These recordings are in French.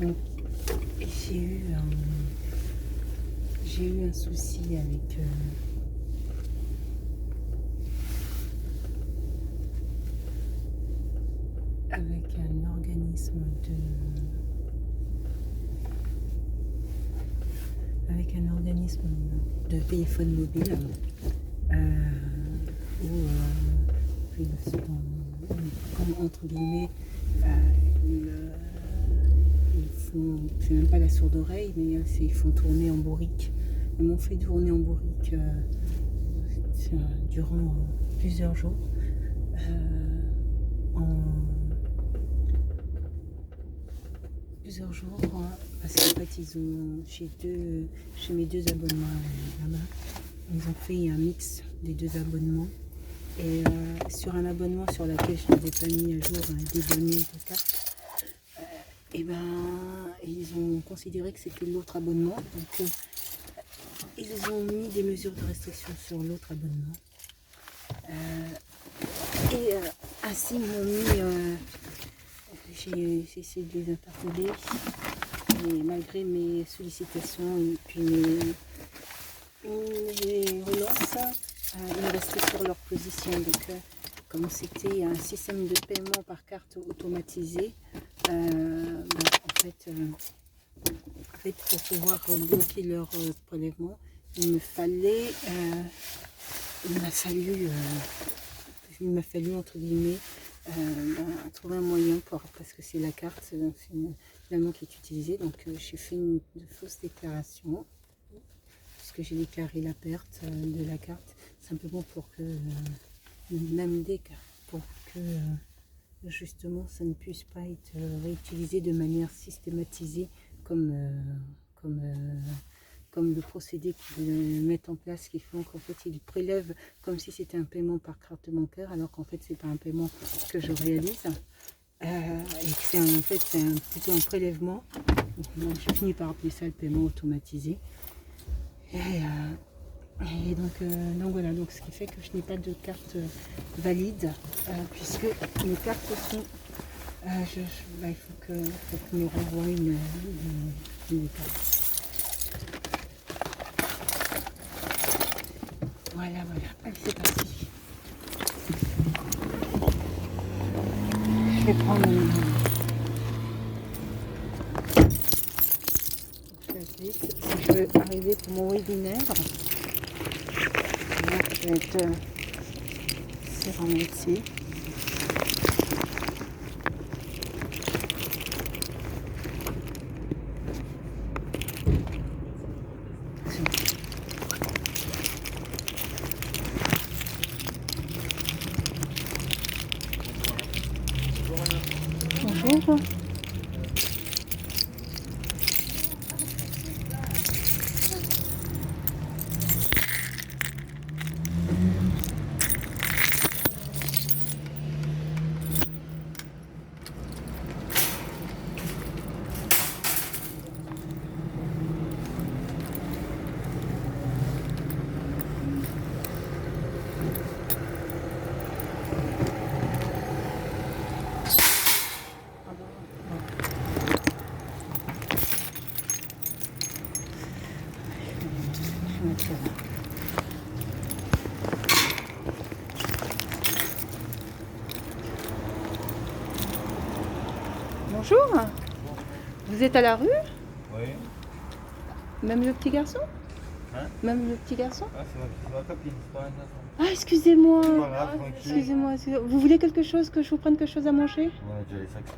Donc, j'ai eu un souci avec un organisme de téléphone mobile où comme entre guillemets ils font, c'est même pas la sourde oreille, mais ils font tourner en bourrique. Ils m'ont fait tourner en bourrique durant plusieurs jours. Parce qu'en fait ils ont chez mes deux abonnements là-bas, ils ont fait un mix des deux abonnements et sur un abonnement sur lequel je n'avais pas mis à jour des données de carte, et ben ils ont considéré que c'était l'autre abonnement, donc ils ont mis des mesures de restriction sur l'autre abonnement et ainsi ils m'ont mis j'ai essayé de les interpeller, et malgré mes sollicitations et puis mes relances, ils restaient sur leur position. Donc, comme c'était un système de paiement par carte automatisé, en fait, pour pouvoir bloquer leur prélèvement, il m'a fallu entre guillemets trouver un moyen parce que c'est la carte finalement qui est utilisée. Donc j'ai fait une fausse déclaration puisque j'ai déclaré la perte de la carte simplement pour que justement ça ne puisse pas être réutilisé de manière systématisée comme le procédé qu'ils mettent en place, qui font qu'en fait ils prélèvent comme si c'était un paiement par carte bancaire, alors qu'en fait c'est pas un paiement que je réalise, et que c'est plutôt un prélèvement. Donc je finis par appeler ça le paiement automatisé. Et donc voilà, donc ce qui fait que je n'ai pas de carte valide, puisque mes cartes sont... il faut que me renvoie une carte. Voilà, allez c'est parti. Je vais prendre si je veux arriver pour mon webinaire. Là, je vais être sur un métier. Bonjour. Bonjour. Vous êtes à la rue? Oui. Même le petit garçon? Hein? Même le petit garçon? Ah, c'est ma copine, c'est pas un garçon. Ah, excusez-moi. C'est pas grave, tranquille. Excusez-moi. Vous voulez quelque chose, que je vous prenne quelque chose à manger? On a déjà les sacs, c'est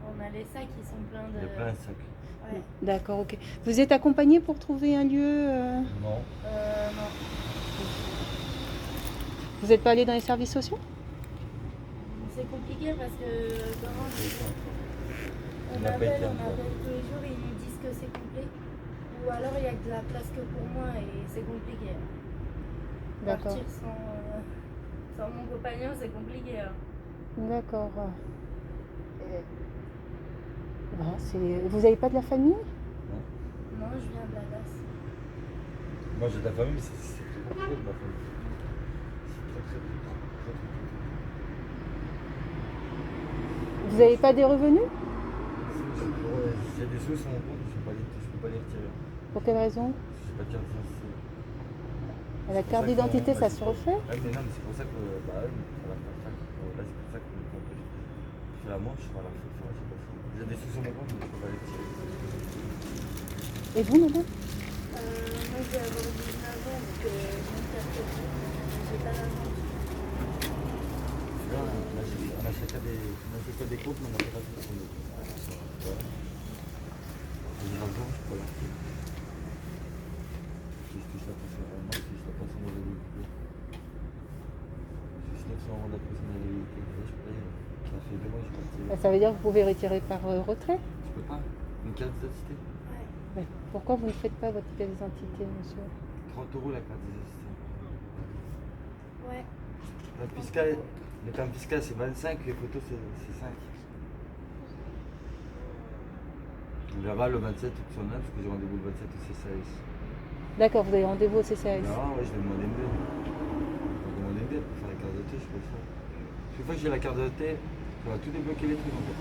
On a les sacs qui sont pleins de... Il y a plein de sacs. Ouais. D'accord, ok. Vous êtes accompagné pour trouver un lieu Non. Non. Vous n'êtes pas allé dans les services sociaux? C'est compliqué parce que comment on On appelle tous les jours et ils nous disent que c'est complet. Ou alors il y a de la place que pour moi et c'est compliqué. D'accord. Partir sans mon compagnon, c'est compliqué. D'accord. Vous n'avez pas de la famille? Non, je viens de la base. Moi j'ai de la famille, mais c'est très compliqué de ma famille. C'est très compliqué. Vous n'avez pas des revenus? Ouais. des sous sur mon compte, je peux pas les retirer. Pour quelle raison? Je sais pas de carte d'identité. La carte d'identité, ça se refait? Ah, mais non, mais c'est pour ça que. Bah, ouais, ça va faire ça. Là, c'est pour ça que je fais la manche, je vais la faire ça, je sais pas si. J'ai des sous sur mon compte, mais je peux pas les retirer. Et vous, madame? Moi, je vais avoir 19 ans, donc mon carte j'ai pas la manche. Là, on achète que des comptes, mais on n'a pas de sous sur nos comptes. Ouais. J'ai 20 ans, je peux la retirer. Si je touche la personnalité, si je la personnalité. Si je touche la personnalité, ça fait 2 mois que je peux retirer. Ça veut dire que vous pouvez retirer par retrait? Je peux pas. Une carte d'identité. Ouais. Mais pourquoi vous ne faites pas votre carte d'identité, monsieur? 30 € la carte d'identité. Ouais. Le terme fiscal c'est 25, les photos c'est 5. On verra le 27 ou le 9 parce que j'ai rendez-vous le 27 au CCAS. D'accord, vous avez rendez-vous au CCAS. Non, ouais, je vais demander une dette. Je vais demander une dette pour faire la carte d'identité, je peux le faire. Une fois que j'ai la carte d'identité, ça va tout débloquer les trucs en fait.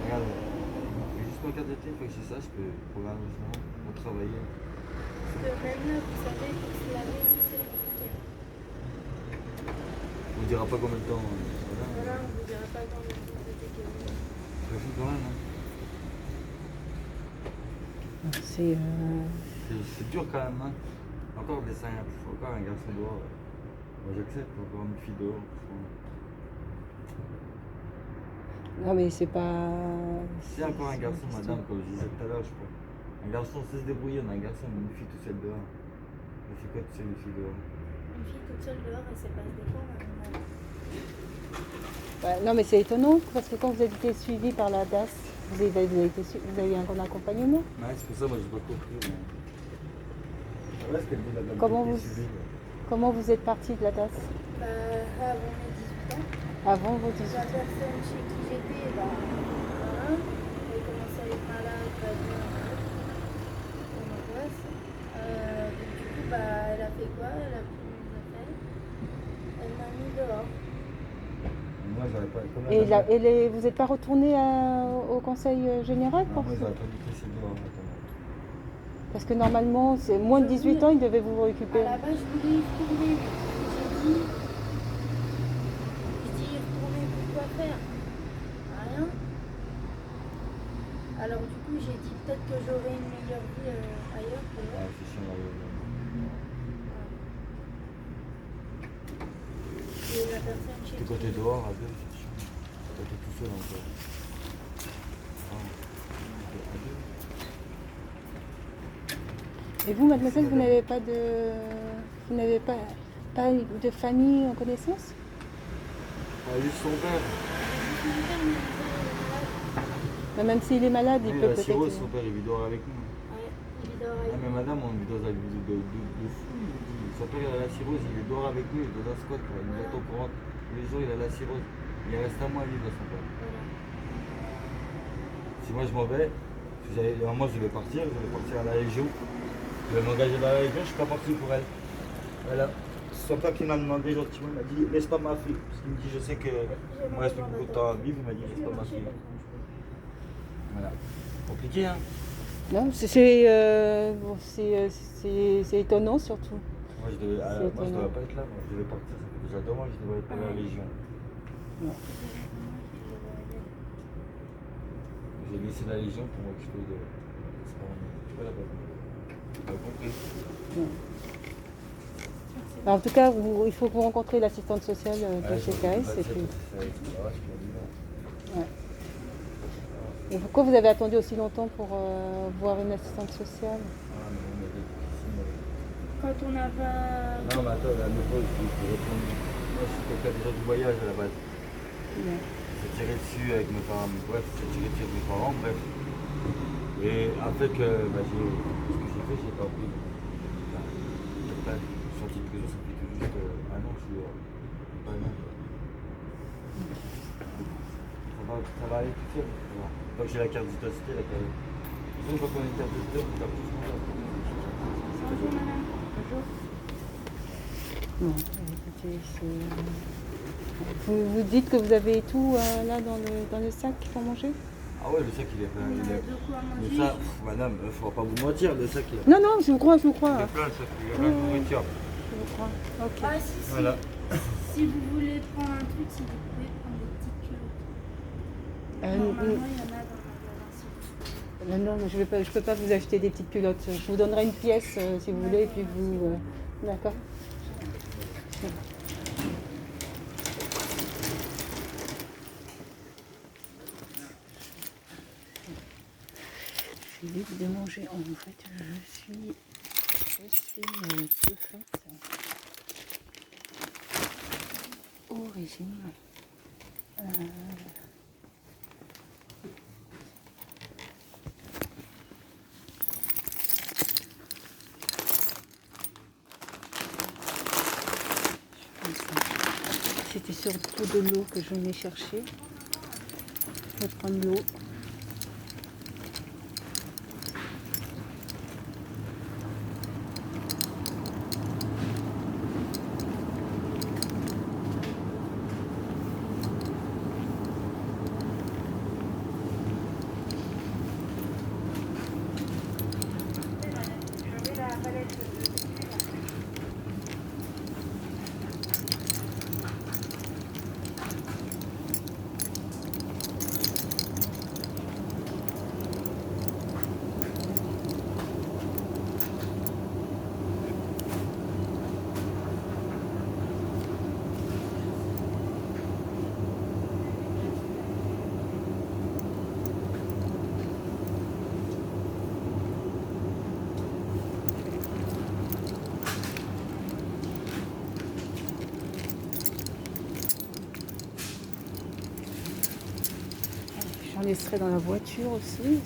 Regarde, j'ai juste ma carte d'identité, une fois que j'ai ça, je peux programmer un logement pour travailler. Parce que même là, vous savez, pour se laver, c'est compliqué. On ne dira pas combien de temps. Voilà. Voilà, on vous dira pas quand même vous êtes équilibré. Ça fait quand même, hein. C'est dur quand même, hein. Encore des seins, encore un garçon dehors. Moi j'accepte, encore une fille dehors. Non, mais c'est pas. Si encore un garçon, madame, comme je disais tout à l'heure, je crois. Un garçon sait se débrouiller, on a un garçon, mais une fille toute seule dehors. Elle fait quoi toute seule, une fille dehors? Une fille toute seule dehors, elle sait pas se défendre, à mon avis. Ouais, non, mais c'est étonnant parce que quand vous avez été suivi par la DAS, vous avez eu un accompagnement. Ouais, c'est pour ça, moi j'ai pas compris. Mais... Ouais, ce qu'elle dit là-dedans. Comment vous êtes parti de la DAS? Avant mes 18 ans, Avant vos 18 la ans? personne chez qui j'étais, voilà, elle commençait à être malade, pas bien, on m'angoisse. Donc du coup, elle a fait quoi? Elle a pris mes affaires, elle m'a mis dehors. Moi j'aurais pas. Vous n'êtes pas retourné au conseil général Non, pour moi ça? j'aurais pas dit que c'est dehors maintenant. Parce que normalement, c'est moins de 18 ans, ils devaient vous À récupérer. la base, je voulais y retourner. J'ai dit y retourner, pourquoi faire? Rien. Alors du coup, j'ai dit peut-être que j'aurais une meilleure vie ailleurs que là. Ouais, c'est chiant, Et la personne chez T'es qui... quand t'es dehors à deux, c'est chiant. Quand t'es tout seul encore. À deux. Et vous, mademoiselle, vous n'avez pas de famille en connaissance? Juste son père. Mais même s'il est malade, il Oui, peut la peut-être. cirrhose, son père, il vit dehors avec nous. Ouais, il est dehors Ah, avec mais madame, on vit dans un vie de fou. Son père, il a la cirrhose, il est dehors avec nous, il est dans un squat, il nous attend pour rentrer. Tous les jours, il a la cirrhose. Il reste un mois à vivre, son père. Voilà. Si moi je m'en vais, moi je vais partir à la Légion. Je vais m'engager dans la Légion, je ne suis pas parti pour elle. Voilà. Son père qui m'a demandé gentiment, il m'a dit laisse pas ma fille. Parce qu'il me dit je sais que moi je reste beaucoup de temps à vivre, il m'a dit laisse pas ma fille. Voilà. Compliqué hein. Non, c'est étonnant surtout. Moi je devais pas être là, moi. Je devais partir, ça fait déjà 2 mois que je devais être à la Légion. Non. J'ai laissé la Légion pour m'occuper de. Tu vois là-bas. Tu as compris? Non. En tout cas, il faut que vous rencontriez l'assistante sociale de CKS. Ouais. Et pourquoi vous avez attendu aussi longtemps pour voir une assistante sociale? Quand on n'a pas... Non, mais attends, la méthode, je vais répondre. Moi, je suis quelqu'un déjà du voyage à la base. Ouais. C'est tiré dessus avec mes parents, bref, c'est tiré dessus avec mes parents, bref. Et après que ce que j'ai fait, j'ai pas pris. Je suis sorti de prison, ça fait tout juste un an que je suis pas un an. Ça va aller tout seul. Voilà. Donc j'ai la carte d'identité, la carte. Une fois qu'on a une carte d'identité, on peut faire tout ce qu'on veut. Bonjour madame. Bonjour. Non, écoutez, vous dites que vous avez tout là dans le sac pour manger? Ah ouais, le sac il est plein. On a de quoi Le manger. sac, madame, faut pas vous mentir, le sac il est Non, non, je vous crois, je vous crois. plein, le sac, il y a plein de nourriture. Je vous crois. Ok. Ah, si, si. Voilà. Si vous voulez prendre un truc, si vous pouvez prendre des petites culottes. Normalement, il y en a dans le magasin. Si vous voulez. Non, non, je peux pas vous acheter des petites culottes. Je vous donnerai une pièce si vous voulez, et puis vous. D'accord. J'ai vite de manger. En fait, je suis de fait au régime. C'était surtout de l'eau que je venais chercher. Je vais prendre l'eau. J'en laisserai dans la voiture aussi.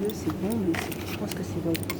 bleu, c'est bon, mais je pense que c'est pas possible.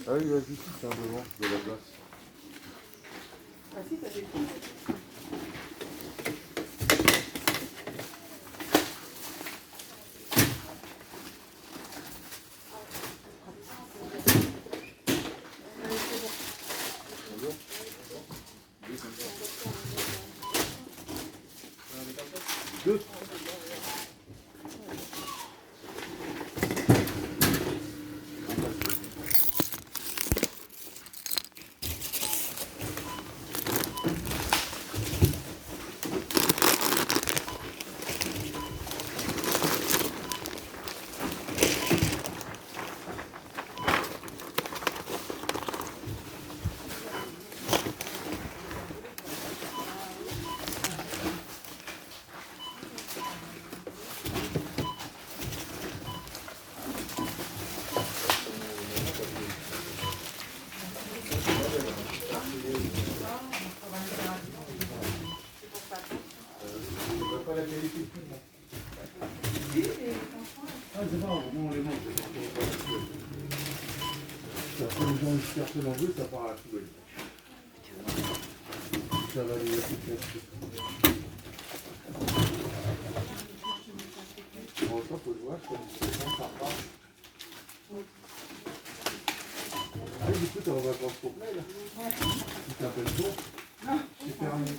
Ah oui, vas-y, c'est un devant, de la place. Ah si, ça dépend. Deux. Après, les gens ils cherchent dans l'eau, ça part à la poubelle. Ça va aller assez vite. Bon, ça, faut le voir, ça part. Ah oui, du coup, t'as un vacances complet, là. Tu t'appelles toi. C'est fermé.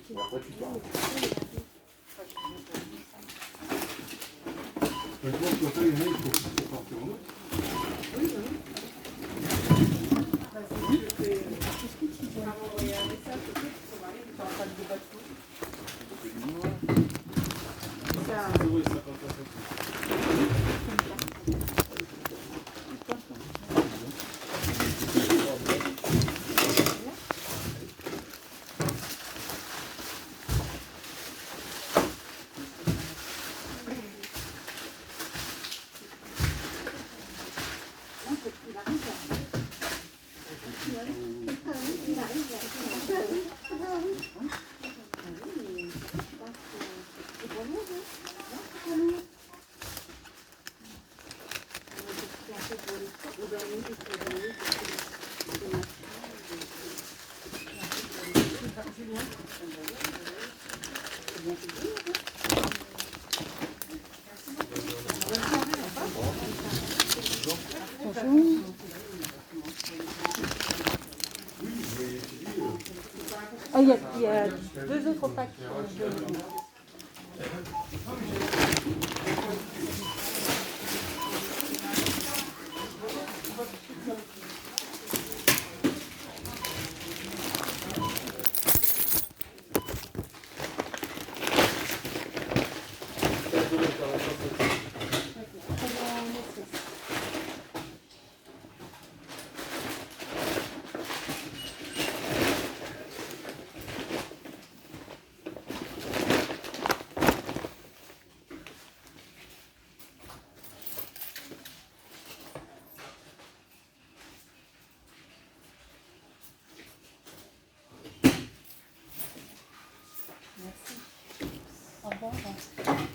Et après, tu pars. Je pense que ça, il y en a, il faut partir en autre. Oui, oui. Ah, il y a deux autres packs. Au revoir.